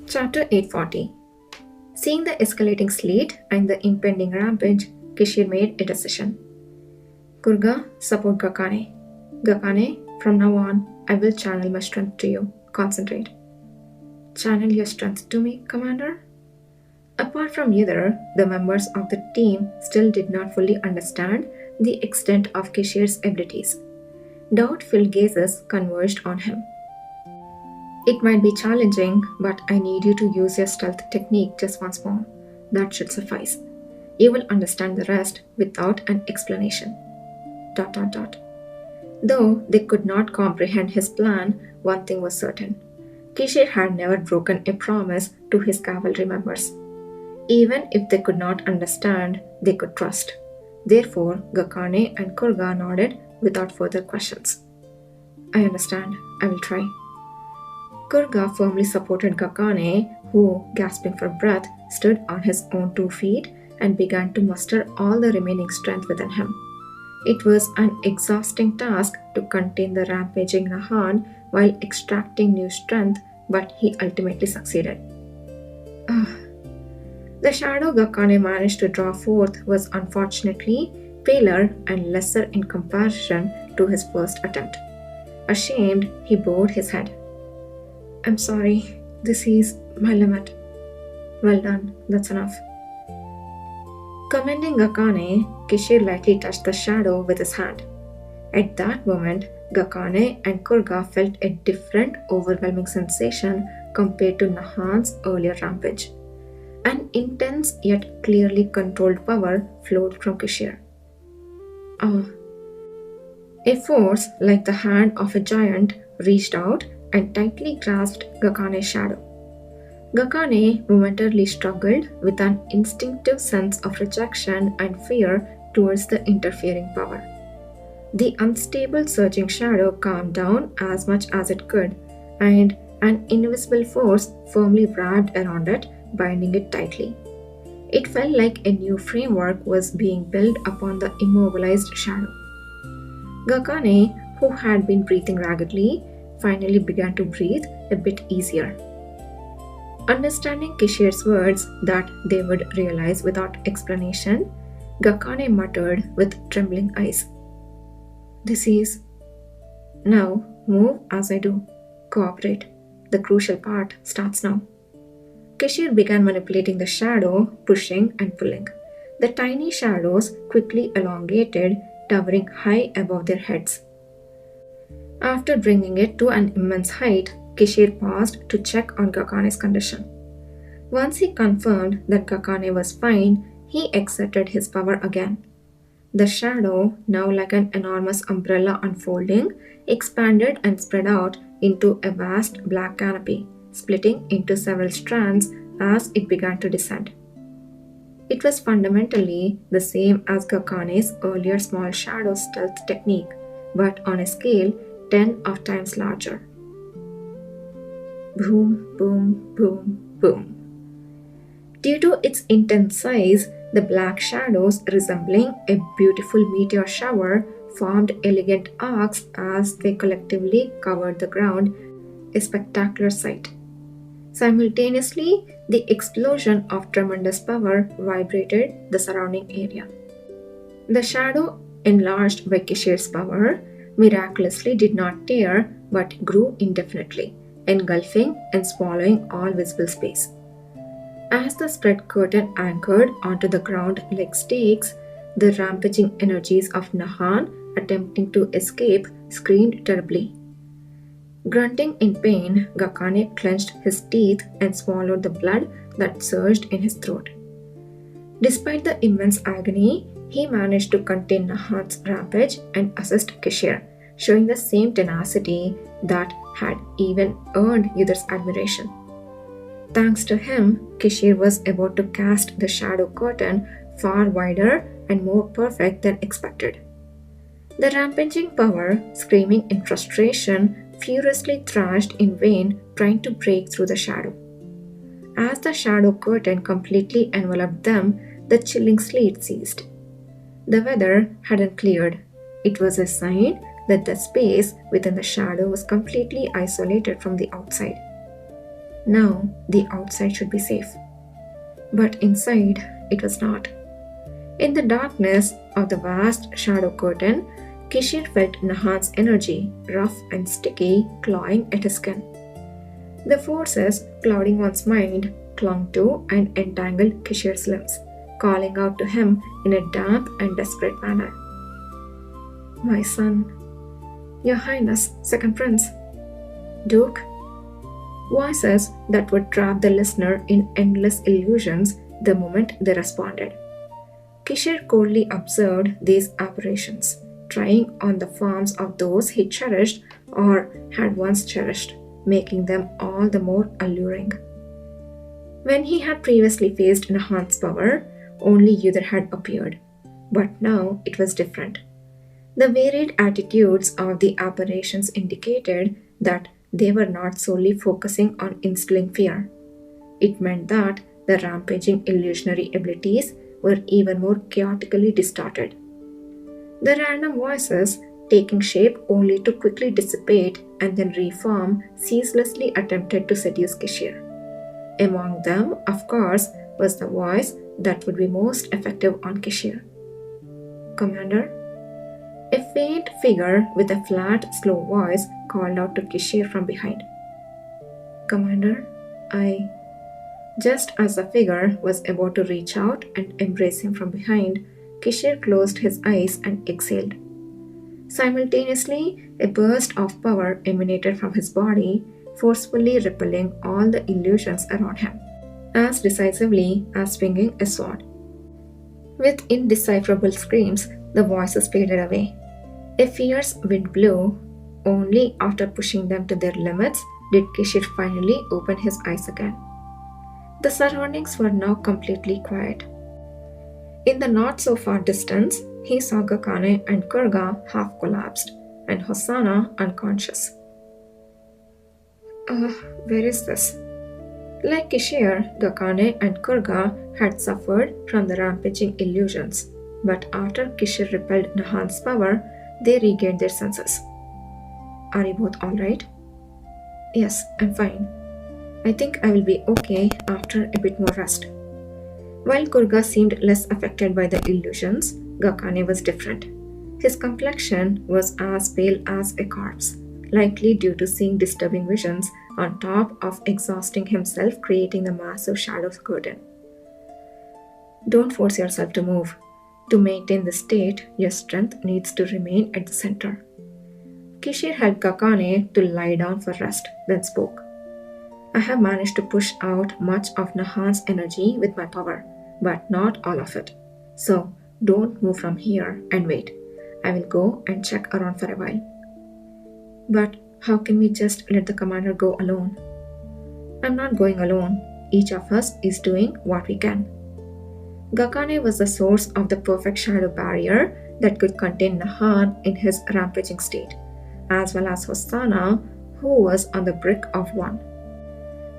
Chapter 840. Seeing the escalating sleet and the impending rampage, Kishir made a decision. Kurga, support Gakane. Gakane, from now on, I will channel my strength to you. Concentrate. Channel your strength to me, Commander? Apart from either, the members of the team still did not fully understand the extent of Kishir's abilities. Doubt-filled gazes converged on him. It might be challenging, but I need you to use your stealth technique just once more. That should suffice. You will understand the rest without an explanation. ... Though they could not comprehend his plan, one thing was certain. Kishir had never broken a promise to his cavalry members. Even if they could not understand, they could trust. Therefore, Gakane and Kurga nodded without further questions. I understand. I will try. Kurga firmly supported Gakane, who, gasping for breath, stood on his own 2 feet and began to muster all the remaining strength within him. It was an exhausting task to contain the rampaging Nahan while extracting new strength, but he ultimately succeeded. The shadow Gakane managed to draw forth was unfortunately paler and lesser in comparison to his first attempt. Ashamed, he bowed his head. I'm sorry, this is my limit. Well done, that's enough. Commending Gakane, Kishir lightly touched the shadow with his hand. At that moment, Gakane and Kurga felt a different, overwhelming sensation compared to Nahan's earlier rampage. An intense yet clearly controlled power flowed from Kishir. A force like the hand of a giant reached out and tightly grasped Gakane's shadow. Gakane momentarily struggled with an instinctive sense of rejection and fear towards the interfering power. The unstable surging shadow calmed down as much as it could, and an invisible force firmly wrapped around it, binding it tightly. It felt like a new framework was being built upon the immobilized shadow. Gakane, who had been breathing raggedly, finally began to breathe a bit easier. Understanding Kishir's words that they would realize without explanation, Gakane muttered with trembling eyes. This is... Now, move as I do. Cooperate. The crucial part starts now. Kishir began manipulating the shadow, pushing and pulling. The tiny shadows quickly elongated, towering high above their heads. After bringing it to an immense height, Kishir paused to check on Gakane's condition. Once he confirmed that Gakane was fine, he exerted his power again. The shadow, now like an enormous umbrella unfolding, expanded and spread out into a vast black canopy, splitting into several strands as it began to descend. It was fundamentally the same as Gakane's earlier small shadow stealth technique, but on a scale 10 of times larger. Boom, boom, boom, boom. Due to its intense size, the black shadows, resembling a beautiful meteor shower, formed elegant arcs as they collectively covered the ground, a spectacular sight. Simultaneously, the explosion of tremendous power vibrated the surrounding area. The shadow, enlarged by Kishir's power, miraculously did not tear but grew indefinitely, engulfing and swallowing all visible space. As the spread curtain anchored onto the ground like stakes, the rampaging energies of Nahan, attempting to escape, screamed terribly. Grunting in pain, Gakane clenched his teeth and swallowed the blood that surged in his throat. Despite the immense agony, he managed to contain Nahan's rampage and assist Kishir, showing the same tenacity that had even earned Yudhar's admiration. Thanks to him, Kishir was about to cast the shadow curtain far wider and more perfect than expected. The rampaging power, screaming in frustration, furiously thrashed in vain, trying to break through the shadow. As the shadow curtain completely enveloped them, the chilling sleet ceased. The weather hadn't cleared. It was a sign that the space within the shadow was completely isolated from the outside. Now the outside should be safe. But inside, it was not. In the darkness of the vast shadow curtain, Kishir felt Nahan's energy, rough and sticky, clawing at his skin. The forces clouding one's mind clung to and entangled Kishir's limbs, calling out to him in a damp and desperate manner. My son, Your Highness, Second Prince, Duke. Voices that would trap the listener in endless illusions the moment they responded. Kishir coldly observed these apparitions, trying on the forms of those he cherished or had once cherished, making them all the more alluring. When he had previously faced Nahan's power, only Yudhir had appeared, but now it was different. The varied attitudes of the apparitions indicated that they were not solely focusing on instilling fear. It meant that the rampaging illusionary abilities were even more chaotically distorted. The random voices, taking shape only to quickly dissipate and then reform, ceaselessly attempted to seduce Kishir. Among them, of course, was the voice that would be most effective on Kishir. Commander? A faint figure with a flat, slow voice called out to Kishir from behind. Commander, I... Just as the figure was about to reach out and embrace him from behind, Kishir closed his eyes and exhaled. Simultaneously, a burst of power emanated from his body, forcefully repelling all the illusions around him, as decisively as swinging a sword. With indecipherable screams, the voices faded away. A fierce wind blew. Only after pushing them to their limits did Kishir finally open his eyes again. The surroundings were now completely quiet. In the not-so-far distance, he saw Gakane and Kurga half collapsed, and Hosanna unconscious. Where is this? Like Kishir, Gakane and Kurga had suffered from the rampaging illusions, but after Kishir repelled Nahan's power, they regained their senses. Are you both alright? Yes, I'm fine. I think I will be okay after a bit more rest. While Kurga seemed less affected by the illusions, Gakane was different. His complexion was as pale as a corpse, likely due to seeing disturbing visions on top of exhausting himself creating the massive shadow curtain. Don't force yourself to move. To maintain this state, your strength needs to remain at the center. Kishir helped Gakane to lie down for rest, then spoke. I have managed to push out much of Nahan's energy with my power, but not all of it. So, don't move from here and wait. I will go and check around for a while. But how can we just let the commander go alone? I'm not going alone. Each of us is doing what we can. Gakane was the source of the perfect shadow barrier that could contain Nahan in his rampaging state, as well as Hosanna, who was on the brink of one.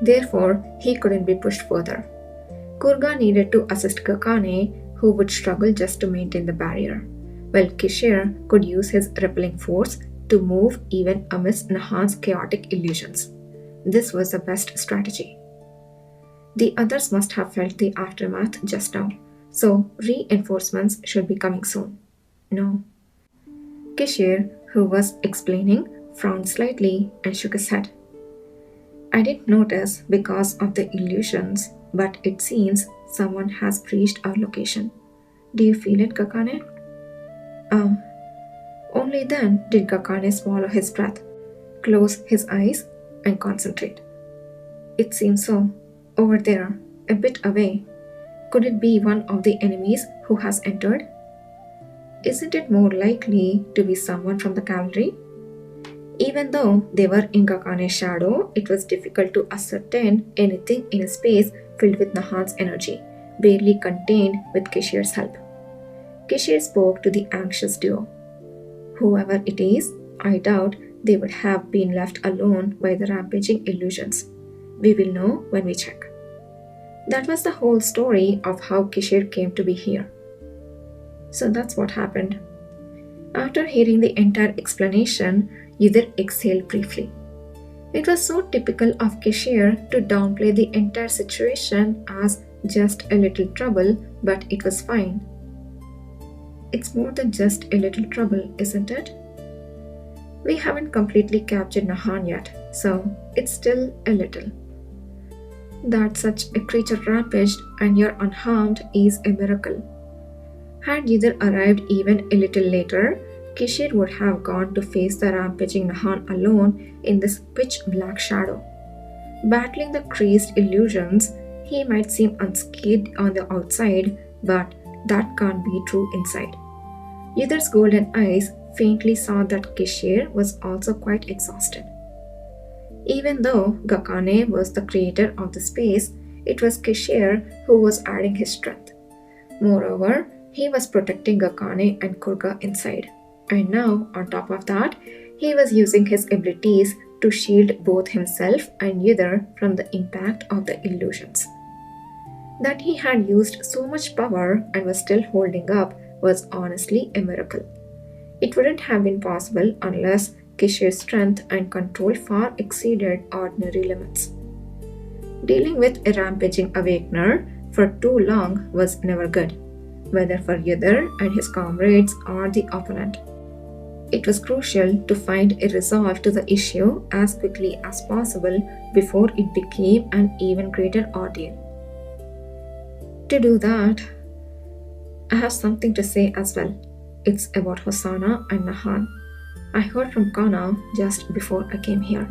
Therefore, he couldn't be pushed further. Kurga needed to assist Gakane, who would struggle just to maintain the barrier, while Kishir could use his repelling force to move even amidst Nahan's chaotic illusions. This was the best strategy. The others must have felt the aftermath just now, so reinforcements should be coming soon. No. Kishir, who was explaining, frowned slightly and shook his head. I didn't notice because of the illusions, but it seems someone has breached our location. Do you feel it, Gakane? Only then did Gakane swallow his breath, close his eyes, and concentrate. It seems so. Over there, a bit away. Could it be one of the enemies who has entered? Isn't it more likely to be someone from the cavalry? Even though they were in Gakane's shadow, it was difficult to ascertain anything in a space filled with Nahan's energy, barely contained with Kishir's help. Kishir spoke to the anxious duo. Whoever it is, I doubt they would have been left alone by the rampaging illusions. We will know when we check. That was the whole story of how Kishir came to be here. So that's what happened. After hearing the entire explanation, Yudhir exhaled briefly. It was so typical of Kishir to downplay the entire situation as just a little trouble, but it was fine. It's more than just a little trouble, isn't it? We haven't completely captured Nahan yet, so it's still a little. That such a creature rampaged and you're unharmed is a miracle. Had Yidr arrived even a little later, Kishir would have gone to face the rampaging Nahan alone in this pitch black shadow. Battling the crazed illusions, he might seem unscathed on the outside, but that can't be true inside. Yidr's golden eyes faintly saw that Kishir was also quite exhausted. Even though Gakane was the creator of the space, it was Kishir who was adding his strength. Moreover, he was protecting Gakane and Kurga inside. And now, on top of that, he was using his abilities to shield both himself and Yidr from the impact of the illusions. That he had used so much power and was still holding up was honestly a miracle. It wouldn't have been possible unless Kishir's strength and control far exceeded ordinary limits. Dealing with a rampaging awakener for too long was never good, whether for Yidr and his comrades or the opponent. It was crucial to find a resolve to the issue as quickly as possible before it became an even greater ordeal. To do that, I have something to say as well. It's about Hosanna and Nahan. I heard from Kana just before I came here.